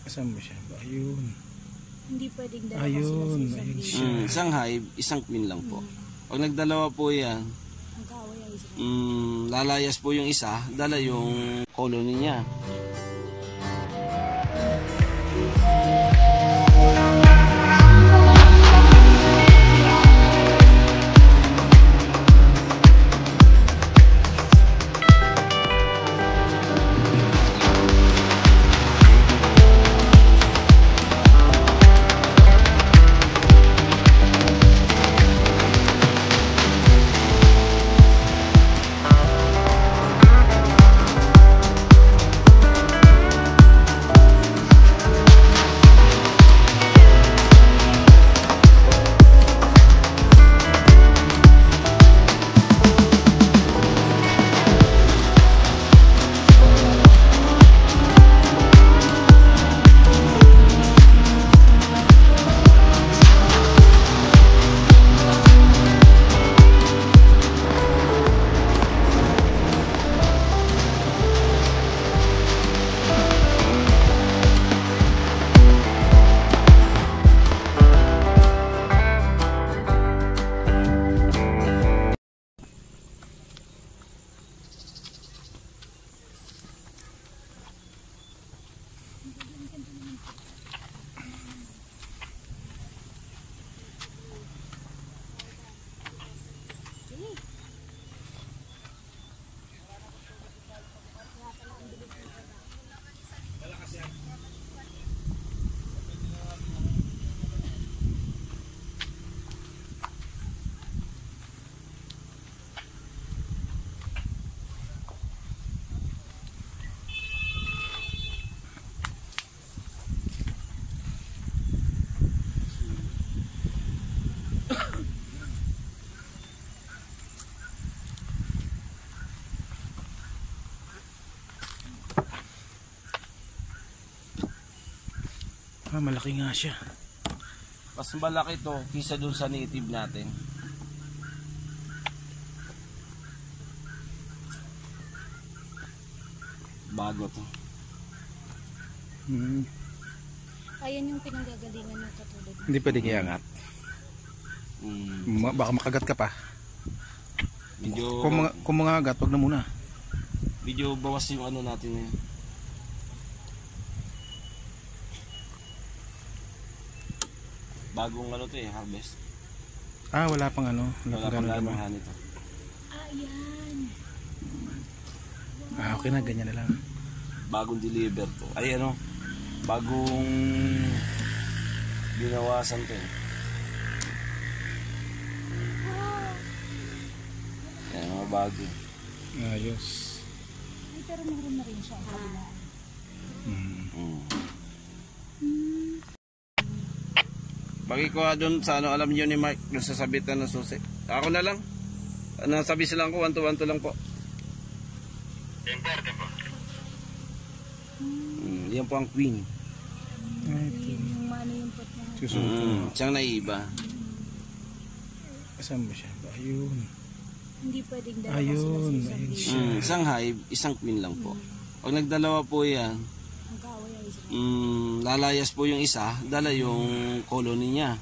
Saan mo siya? Ayun. Hindi pwedeng dalawa Ayun, sila sa ayun isang siya. linya. Isang hive, isang queen lang po. Pag nagdalawa po yan, Mag-aaway ang isa. lalayas po yung isa, dala yung colony niya. Malaki nga siya. Mas malaki to kisa dun sa native natin. Bago to. Ayan yung pinanggagalingan ng katulad. Hindi pwedeng iangat. Baka makagat ka pa. Medyo, Kung mga agat, wag na muna. medyo bawas yung ano natin ngayon. Bagong ano to harvest. Wala pang ano. Wala pang lanuhan ito. Ayan. Okay na, ganyan na lang. Bagong deliver to. Ay ano, bagong binawasan to eh. Yan, mga bago. Ayos. Ay, pero meron na rin siya ang kabila. Pakikuha doon sa ano, alam niyo ni Mark, doon sa sabitan ng susi. Ako na lang. Nasabi silang ko, 1 to 1 to lang po. Tempo. Yan po ang queen. Yung mano yung pot niya. Susunod. Siyang naiba. Saan mo siya? Ayun. Hindi pwedeng dalawa Ayun, sila sa ayun isang siya. linya. Isang hive, isang queen lang po. Pag nagdalawa po yan, Mag-aaway ang isa. lalayas po yung isa, dala yung colony niya.